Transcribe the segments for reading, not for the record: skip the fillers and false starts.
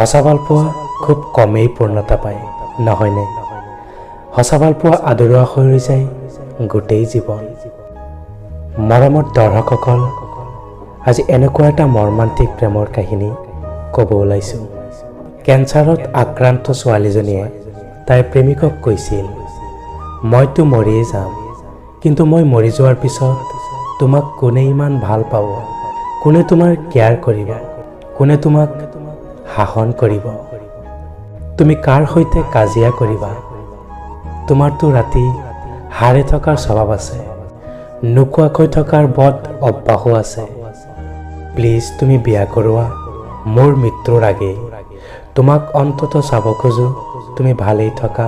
সঁচা ভালপোৱা খুব কমেই পূৰ্ণতা পায় নহয়নে? সঁচা ভালপোৱা আদৰুৱা হৈ ৰৈ যায় গোটেই জীৱন। মৰমৰ দৰ্শকসকল, আজি এনেকুৱা এটা মৰ্মান্তিক প্ৰেমৰ কাহিনী ক'ব ওলাইছোঁ। কেঞ্চাৰত আক্ৰান্ত ছোৱালীজনীয়ে তাইৰ প্ৰেমিকক কৈছিল, মইতো মৰিয়েই যাম, কিন্তু মই মৰি যোৱাৰ পিছত তোমাক কোনে ইমান ভাল পাব, কোনে তোমাৰ কেয়াৰ কৰিব, কোনে তোমাক শাসন কৰিব, তুমি কাৰ সৈতে কাজিয়া কৰিবা, তোমাৰতো ৰাতি হাৰে থকাৰ স্বভাৱ আছে, নোকোৱাকৈ থকাৰ বদ অভ্যাসো আছে। প্লিজ তুমি বিয়া কৰোৱা মোৰ মৃত্যুৰ আগেই। তোমাক অন্তত চাব খোজো তুমি ভালেই থকা,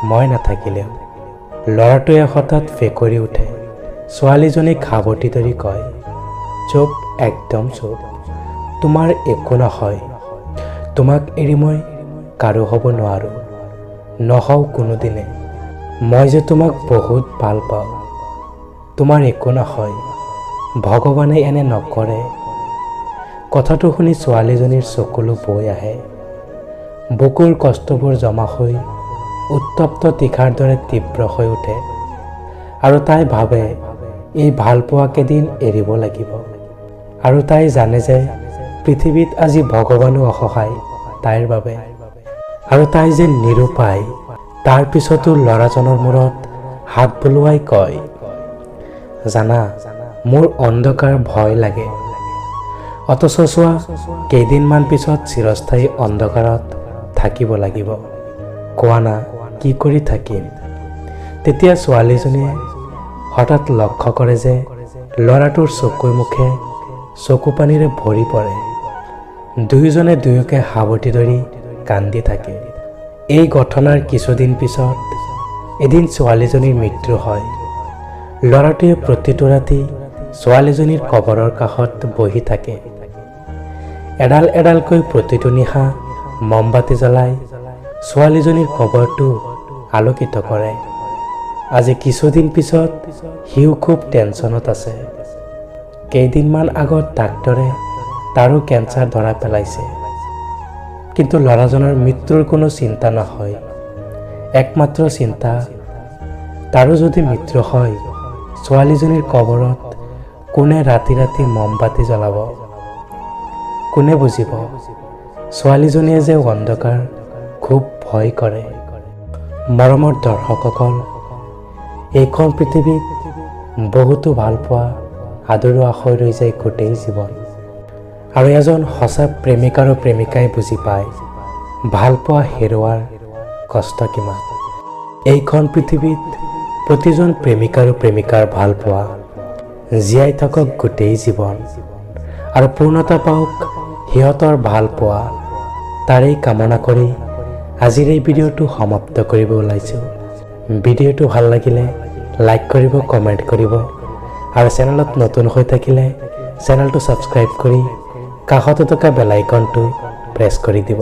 মই নাথাকিলেও। ল'ৰাটোৱে হঠাৎ ফেকৰি উঠে। ছোৱালীজনীক সাৱটি ধৰি কয়, চুপ, একদম চুপ, তোমাৰ একো নহয়, তোমাক এৰি মই কাৰো হ'ব নোৱাৰোঁ, নহওঁ কোনোদিনে। মই যে তোমাক বহুত ভাল পাওঁ, তোমাৰ একো নহয়, ভগৱানে এনে নকৰে। কথাটো শুনি ছোৱালীজনীৰ চকুলো বৈ আহে। বুকুৰ কষ্টবোৰ জমা হৈ উত্তপ্ত তীখাৰ দৰে তীব্ৰ হৈ উঠে আৰু তাই ভাবে এই ভালপোৱা কেইদিন এৰিব লাগিব। আৰু তাই জানে যে পৃথিৱীত আজি ভগৱানো অসহায় তাইৰ বাবে, আৰু তাই যে নিৰুপায়। তাৰ পিছতো ল'ৰাজনৰ মূৰত হাত বুলোৱাই কয়, জানা, মোৰ অন্ধকাৰ ভয় লাগে। অথচ চোৱা, কেইদিনমান পিছত চিৰস্থায়ী অন্ধকাৰত থাকিব লাগিব। কোৱা না, কি কৰি থাকিম? তেতিয়া ছোৱালীজনীয়ে হঠাৎ লক্ষ্য কৰে যে ল'ৰাটোৰ চকুৱে মুখে চকু পানীৰে ভৰি পৰে। দুয়োজনে দুয়োকে সাৱটি ধৰি কান্দি থাকে। এই ঘটনাৰ কিছুদিন পিছত এদিন ছোৱালীজনীৰ মৃত্যু হয়। ল'ৰাটোৱে প্ৰতিটো ৰাতি ছোৱালীজনীৰ কবৰৰ কাষত বহি থাকে। এডাল এডালকৈ প্ৰতিটো নিশা মমবাতি জ্বলাই ছোৱালীজনীৰ কবৰটো আলোকিত কৰে। আজি কিছুদিন পিছত সিও খুব টেনচনত আছে। কেইদিনমান আগত ডাক্তৰে তাৰো কেঞ্চাৰ ধৰা পেলাইছে। কিন্তু ল'ৰাজনৰ মৃত্যুৰ কোনো চিন্তা নহয়। একমাত্ৰ চিন্তা, তাৰো যদি মৃত্যু হয়, ছোৱালীজনীৰ কবৰত কোনে ৰাতি ৰাতি মমবাতি জ্বলাব, কোনে বুজিব? ছোৱালীজনীয়ে যে অন্ধকাৰ খুব ভয় কৰে। মৰমৰ দৰ্শকসকল, এইখন পৃথিৱীত বহুতো ভালপোৱা আদৰুৱা হৈ ৰৈ যায় গোটেই জীৱন। আৰু এজন সঁচা প্ৰেমিক আৰু প্ৰেমিকাই বুজি পায় ভালপোৱা হেৰুৱাৰ কষ্ট কিমান। এইখন পৃথিৱীত প্ৰতিজন প্ৰেমিক আৰু প্ৰেমিকাৰ ভালপোৱা জীয়াই থাকক গোটেই জীৱন আৰু পূৰ্ণতা পাওক সিহঁতৰ ভালপোৱা। তাৰেই কামনা কৰি আজিৰ এই ভিডিঅ'টো সমাপ্ত কৰিব ওলাইছোঁ। ভিডিঅ'টো ভাল লাগিলে লাইক কৰিব, কমেণ্ট কৰিব আৰু চেনেলত নতুন হৈ থাকিলে চেনেলটো ছাবস্ক্ৰাইব কৰি কাষতে থকা বেল আইকনটো প্ৰেছ কৰি দিব।